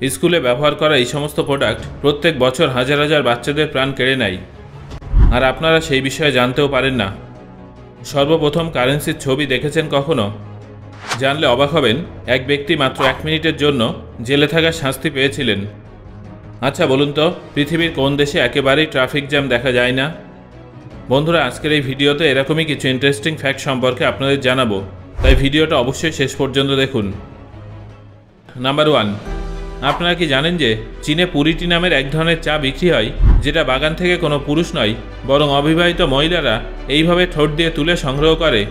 স্কুলে ব্যবহার করা এই সমস্ত প্রোডাক্ট প্রত্যেক বছর হাজার হাজার বাচ্চাদের প্রাণ কেড়ে নেয়, আর আপনারা সেই বিষয়ে জানতেও পারেন না। সর্বপ্রথম কারেন্সির ছবি দেখেছেন কখনো? জানলে অবাক হবেন, এক ব্যক্তি মাত্র 1 মিনিটের জন্য জেলে থাকার শাস্তি পেয়েছিলেন। আচ্ছা বলুন তো, পৃথিবীর কোন দেশে একেবারেই ট্রাফিক জ্যাম দেখা যায় না? বন্ধুরা, আজকের এই ভিডিওতে এরকমই কিছু ইন্টারেস্টিং ফ্যাক্ট সম্পর্কে আপনাদের জানাবো, তাই ভিডিওটা অবশ্যই শেষ পর্যন্ত দেখুন। নাম্বার 1, আপনারা কি জানেন যে চীনে পুরিটি নামের এক ধরনের চা বিক্রি হয়, যেটা বাগান থেকে কোনো পুরুষ নয় বরং অবিবাহিত মহিলারা এইভাবে ঠোঁট দিয়ে তুলে সংগ্রহ করে।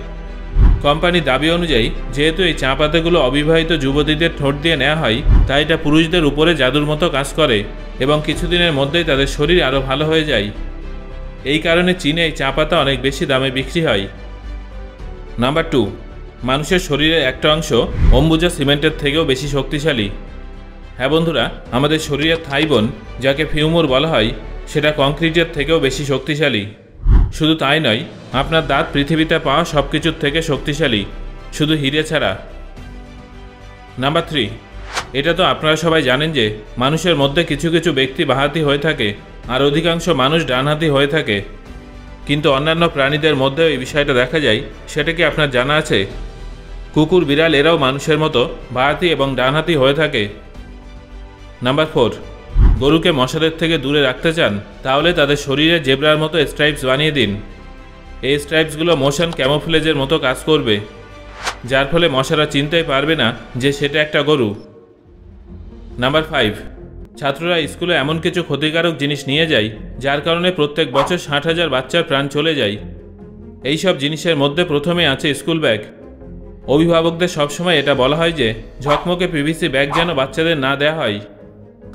কোম্পানির দাবি অনুযায়ী যেহেতু এই চা পাতাগুলো অবিবাহিত যুবতীদের ঠোঁট দিয়ে নেওয়া হয়, তাই এটা পুরুষদের উপরে জাদুর মতো কাজ করে এবং কিছুদিনের মধ্যেই তাদের শরীর আরও ভালো হয়ে যায়। এই কারণে চীনে এই চা পাতা অনেক বেশি দামে বিক্রি হয়। নাম্বার 2, মানুষের শরীরের একটা অংশ অম্বুজা সিমেন্টের থেকেও বেশি শক্তিশালী। হ্যাঁ বন্ধুরা, আমাদের শরীরের থাইবোন, যাকে ফিউমর বলা হয়, সেটা কংক্রিটের থেকেও বেশি শক্তিশালী। শুধু তাই নয়, আপনার দাঁত পৃথিবীতে পাওয়া সব কিছুর থেকে শক্তিশালী, শুধু হিরে ছাড়া। নাম্বার 3, এটা তো আপনারা সবাই জানেন যে মানুষের মধ্যে কিছু কিছু ব্যক্তি বাঁহাতি হয়ে থাকে আর অধিকাংশ মানুষ ডানহাতি হয়ে থাকে, কিন্তু অন্যান্য প্রাণীদের মধ্যেও এই বিষয়টা দেখা যায়। সেটা কি আপনার জানা আছে? কুকুর, বিড়াল এরাও মানুষের মতো বাঁহাতি এবং ডানহাতি হয়ে থাকে। নাম্বার 4, গরুকে মশাদের থেকে দূরে রাখতে চান তাহলে তাদের শরীরে জেব্রার মতো স্ট্রাইপস বানিয়ে দিন। এই স্ট্রাইপসগুলো মোশন ক্যামোফ্লেজের মতো কাজ করবে, যার ফলে মশারা চিনতেই পারবে না যে সেটা একটা গরু। নাম্বার 5, ছাত্ররা স্কুলে এমন কিছু ক্ষতিকারক জিনিস নিয়ে যায় যার কারণে প্রত্যেক বছর 60,000 বাচ্চার প্রাণ চলে যায়। এই সব জিনিসের মধ্যে প্রথমে আছে স্কুল ব্যাগ। অভিভাবকদের সবসময় এটা বলা হয় যে ঝকমকে পিভিসি ব্যাগ যেন বাচ্চাদের না দেওয়া হয়,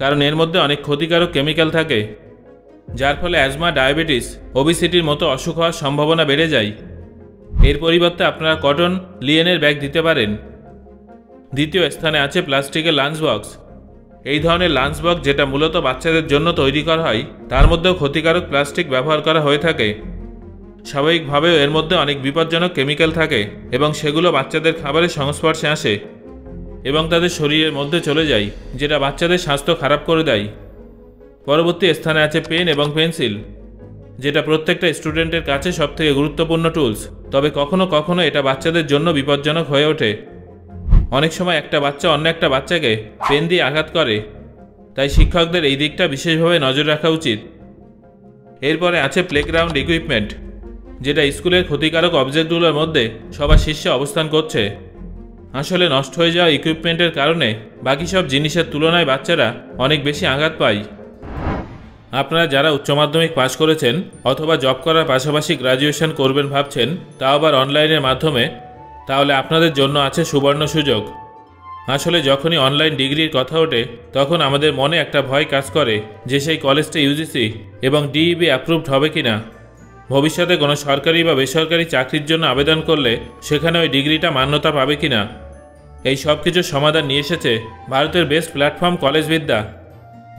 কারণ এর মধ্যে অনেক ক্ষতিকারক কেমিক্যাল থাকে, যার ফলে অ্যাজমা, ডায়াবেটিস, ওবিসিটির মতো অসুখ হওয়ার সম্ভাবনা বেড়ে যায়। এর পরিবর্তে আপনারা কটন, লিনেনের ব্যাগ দিতে পারেন। দ্বিতীয় স্থানে আছে প্লাস্টিকের লাঞ্চ বক্স। এই ধরনের লাঞ্চ বক্স, যেটা মূলত বাচ্চাদের জন্য তৈরি করা হয়, তার মধ্যেও ক্ষতিকারক প্লাস্টিক ব্যবহার করা হয়ে থাকে। স্বাভাবিকভাবেও এর মধ্যে অনেক বিপজ্জনক কেমিক্যাল থাকে এবং সেগুলো বাচ্চাদের খাবারের সংস্পর্শে আসে এবং তাদের শরীরের মধ্যে চলে যায়, যেটা বাচ্চাদের স্বাস্থ্য খারাপ করে দেয়। পরবর্তী স্থানে আছে পেন এবং পেন্সিল, যেটা প্রত্যেকটা স্টুডেন্টের কাছে সবথেকে গুরুত্বপূর্ণ টুলস, তবে কখনো কখনো এটা বাচ্চাদের জন্য বিপজ্জনক হয়ে ওঠে। অনেক সময় একটা বাচ্চা অন্য একটা বাচ্চাকে পেন দিয়ে আঘাত করে, তাই শিক্ষকদের এই দিকটা বিশেষভাবে নজর রাখা উচিত। এরপরে আছে প্লেগ্রাউন্ড ইকুইপমেন্ট, যেটা স্কুলের ক্ষতিকারক অবজেক্টগুলোর মধ্যে সবার শীর্ষে অবস্থান করছে। আসলে নষ্ট হয়ে যাওয়া ইকুইপমেন্টের কারণে বাকি সব জিনিসের তুলনায় বাচ্চারা অনেক বেশি আঘাত পায়। আপনারা যারা উচ্চ মাধ্যমিক পাশ করেছেন অথবা জব করার পাশাপাশি গ্র্যাজুয়েশন করবেন ভাবছেন, তাও আবার অনলাইনের মাধ্যমে, তাহলে আপনাদের জন্য আছে সুবর্ণ সুযোগ। আসলে যখনই অনলাইন ডিগ্রির কথা ওঠে তখন আমাদের মনে একটা ভয় কাজ করে যে সেই কলেজটা ইউজিসি এবং ডিইবি অ্যাপ্রুভড হবে কিনা, ভবিষ্যতে কোনো সরকারি বা বেসরকারি চাকরির জন্য আবেদন করলে সেখানে ওই ডিগ্রিটা মান্যতা পাবে কিনা। এই সব কিছুর সমাধান নিয়ে এসেছে ভারতের বেস্ট প্ল্যাটফর্ম কলেজ বিদ্যা।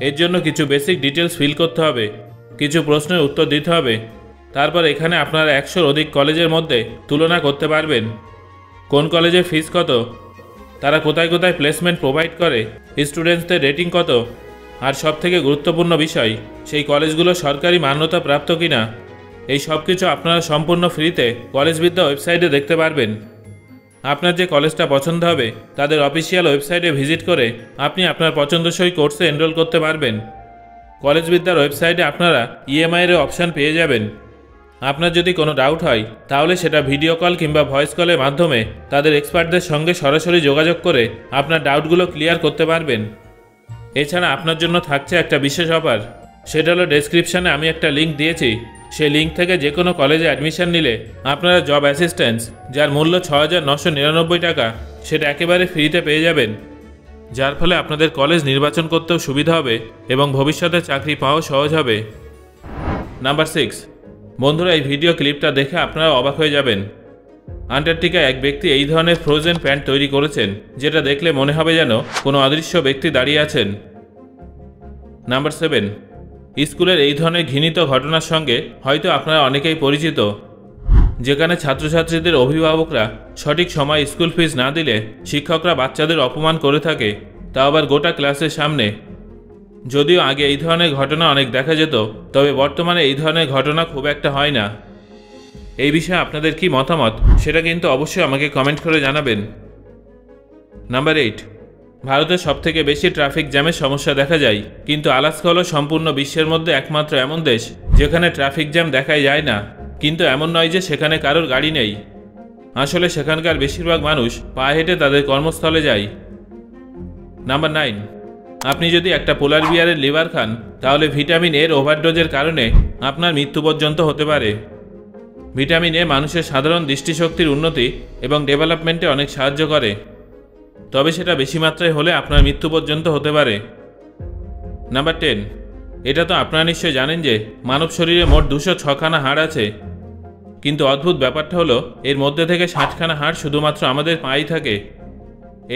এর জন্য কিছু বেসিক ডিটেলস ফিল করতে হবে, কিছু প্রশ্নের উত্তর দিতে হবে, তারপর এখানে আপনারা 100-র অধিক কলেজের মধ্যে তুলনা করতে পারবেন। কোন কলেজের ফিস কত, তারা কোথায় কোথায় প্লেসমেন্ট প্রোভাইড করে, স্টুডেন্টসদের রেটিং কত, আর সবথেকে গুরুত্বপূর্ণ বিষয়, সেই কলেজগুলো সরকারি মান্যতা প্রাপ্ত কিনা। এই সব কিছু আপনারা সম্পূর্ণ ফ্রিতে কলেজ বিদ্যা ওয়েবসাইটে দেখতে পারবেন। আপনার যে কলেজটা পছন্দ হবে তাদের অফিসিয়াল ওয়েবসাইটে ভিজিট করে আপনি আপনার পছন্দসই কোর্সে এনরোল করতে পারবেন। কলেজ বিদ্যার ওয়েবসাইটে আপনারা ইএমআইয়ের অপশান পেয়ে যাবেন। আপনার যদি কোনো ডাউট হয় তাহলে সেটা ভিডিও কল কিংবা ভয়েস কলের মাধ্যমে তাদের এক্সপার্টদের সঙ্গে সরাসরি যোগাযোগ করে আপনার ডাউটগুলো ক্লিয়ার করতে পারবেন। এছাড়া আপনার জন্য থাকছে একটা বিশেষ অফার, সেটা হলো ডেসক্রিপশানে আমি একটা লিঙ্ক দিয়েছি। সেই লিঙ্ক থেকে যে কোনো কলেজে অ্যাডমিশন নিলে আপনারা জব অ্যাসিস্ট্যান্স, যার মূল্য 6,999 টাকা, সেটা একেবারে ফ্রিতে পেয়ে যাবেন, যার ফলে আপনাদের কলেজ নির্বাচন করতেও সুবিধা হবে এবং ভবিষ্যতে চাকরি পাওয়াও সহজ হবে। নাম্বার 6, বন্ধুরা, এই ভিডিও ক্লিপটা দেখে আপনারা অবাক হয়ে যাবেন। আন্টার্কটিকায় এক ব্যক্তি এই ধরনের ফ্রোজেন প্যান্ট তৈরি করেছেন, যেটা দেখলে মনে হবে যেন কোনো অদৃশ্য ব্যক্তি দাঁড়িয়ে আছেন। নাম্বার 7, স্কুলের এই ধরনের ঘৃণিত ঘটনার সঙ্গে হয়তো আপনারা অনেকেই পরিচিত, যেখানে ছাত্রছাত্রীদের অভিভাবকরা সঠিক সময় স্কুল ফিস না দিলে শিক্ষকরা বাচ্চাদের অপমান করে থাকে তা আবার গোটা ক্লাসের সামনে। যদিও আগে এই ধরনের ঘটনা অনেক দেখা যেত, তবে বর্তমানে এই ধরনের ঘটনা খুব একটা হয় না। এই বিষয়ে আপনাদের কি মতামত সেটা কিন্তু অবশ্যই আমাকে কমেন্ট করে জানাবেন। নাম্বার 8, ভারতের সবথেকে বেশি ট্রাফিক জ্যামের সমস্যা দেখা যায়, কিন্তু আলাস্কা হলো সম্পূর্ণ বিশ্বের মধ্যে একমাত্র এমন দেশ যেখানে ট্রাফিক জ্যাম দেখাই যায় না। কিন্তু এমন নয় যে সেখানে কারোর গাড়ি নেই। আসলে সেখানকার বেশিরভাগ মানুষ পায়ে হেঁটে তাদের কর্মস্থলে যায়। নাম্বার 9, আপনি যদি একটা পোলার বিয়ারের লিভার খান তাহলে ভিটামিন এর ওভারডোজের কারণে আপনার মৃত্যু পর্যন্ত হতে পারে। ভিটামিন এ মানুষের সাধারণ দৃষ্টিশক্তির উন্নতি এবং ডেভেলপমেন্টে অনেক সাহায্য করে, তবে সেটা বেশি মাত্রায় হলে আপনার মৃত্যু পর্যন্ত হতে পারে। নাম্বার 10, এটা তো আপনারা নিশ্চয়ই জানেন যে মানব শরীরে মোট 206খানা হাড় আছে, কিন্তু অদ্ভুত ব্যাপারটা হলো এর মধ্যে থেকে 60খানা হাড় শুধুমাত্র আমাদের পায়েই থাকে।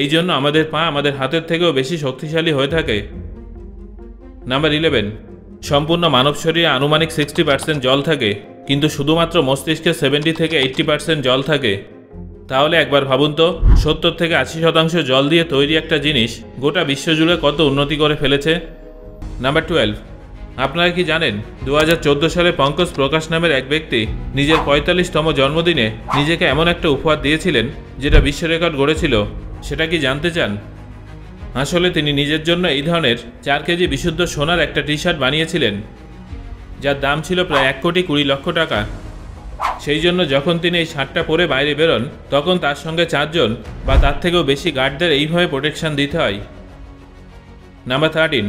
এই জন্য আমাদের পা আমাদের হাতের থেকেও বেশি শক্তিশালী হয়ে থাকে। নাম্বার 11, সম্পূর্ণ মানব শরীরে আনুমানিক 60% জল থাকে, কিন্তু শুধুমাত্র মস্তিষ্কে 70 থেকে 80% জল থাকে। তাহলে একবার ভাবুন তো, 70 থেকে 80% জল দিয়ে তৈরি একটা জিনিস গোটা বিশ্বজুড়ে কত উন্নতি করে ফেলেছে। নাম্বার 12, আপনারা কি জানেন 2014 সালে পঙ্কজ প্রকাশ নামের এক ব্যক্তি নিজের 45তম জন্মদিনে নিজেকে এমন একটা উপহার দিয়েছিলেন যেটা বিশ্ব রেকর্ড গড়েছিল? সেটা কি জানতে চান? আসলে তিনি নিজের জন্য এই ধরনের 4 কেজি বিশুদ্ধ সোনার একটা টি শার্ট বানিয়েছিলেন, যার দাম ছিল প্রায় 1,20,00,000 টাকা। সেই জন্য যখন তিনি এই শার্টটা পরে বাইরে বেরোন, তখন তার সঙ্গে 4 জন বা তার থেকেও বেশি গার্ডদের এইভাবে প্রোটেকশন দিতে হয়। নাম্বার 13,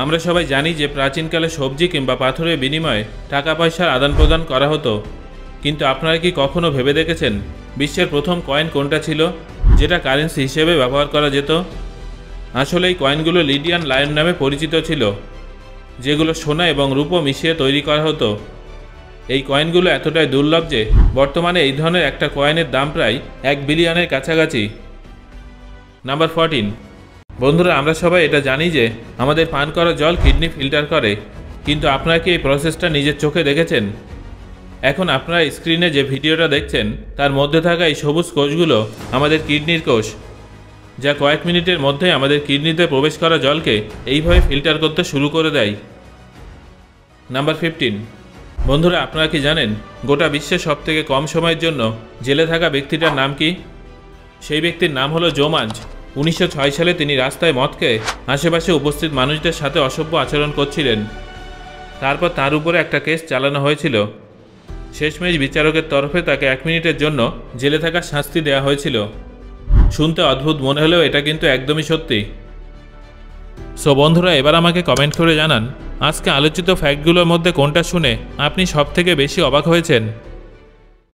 আমরা সবাই জানি যে প্রাচীনকালে সবজি কিংবা পাথরের বিনিময়ে টাকা পয়সার আদান প্রদান করা হতো, কিন্তু আপনারা কি কখনো ভেবে দেখেছেন বিশ্বের প্রথম কয়েন কোনটা ছিল যেটা কারেন্সি হিসেবে ব্যবহার করা যেত? আসলে এই কয়েনগুলো লিডিয়ান লায়ন নামে পরিচিত ছিল, যেগুলো সোনা এবং রূপো মিশিয়ে তৈরি করা হতো। এই কয়েনগুলো এতটাই দুর্লভ যে বর্তমানে এই ধরনের একটা কয়েনের দাম প্রায় 1 বিলিয়নের কাছাকাছি। নাম্বার 14, বন্ধুরা, আমরা সবাই এটা জানি যে আমাদের পান করা জল কিডনি ফিল্টার করে, কিন্তু আপনারা কি এই প্রসেসটা নিজের চোখে দেখেছেন? এখন আপনারা স্ক্রিনে যে ভিডিওটা দেখছেন তার মধ্যে থাকা এই সবুজ কোষগুলো আমাদের কিডনির কোষ, যা কয়েক মিনিটের মধ্যে আমাদের কিডনিতে প্রবেশ করা জলকে এইভাবে ফিল্টার করতে শুরু করে দেয়। নাম্বার 15, বন্ধুরা, আপনারা কি জানেন গোটা বিশ্বে সবথেকে কম সময়ের জন্য জেলে থাকা ব্যক্তিটার নাম কি? সেই ব্যক্তির নাম হলো জো মাঞ্চ। 1906 সালে তিনি রাস্তায় মদ খেয়ে আশেপাশে উপস্থিত মানুষদের সাথে অসভ্য আচরণ করছিলেন। তারপর তার উপরে একটা কেস চালানো হয়েছিল। শেষমেশ বিচারকের তরফে তাকে 1 মিনিটের জন্য জেলে থাকার শাস্তি দেওয়া হয়েছিল। শুনতে অদ্ভুত মনে হলেও এটা কিন্তু একদমই সত্যি। সো বন্ধুরা, এবার আমাকে কমেন্ট করে জানান আজকে আলোচিত ফ্যাক্টগুলোর মধ্যে কোনটা শুনে আপনি সবথেকে বেশি অবাক হয়েছেন।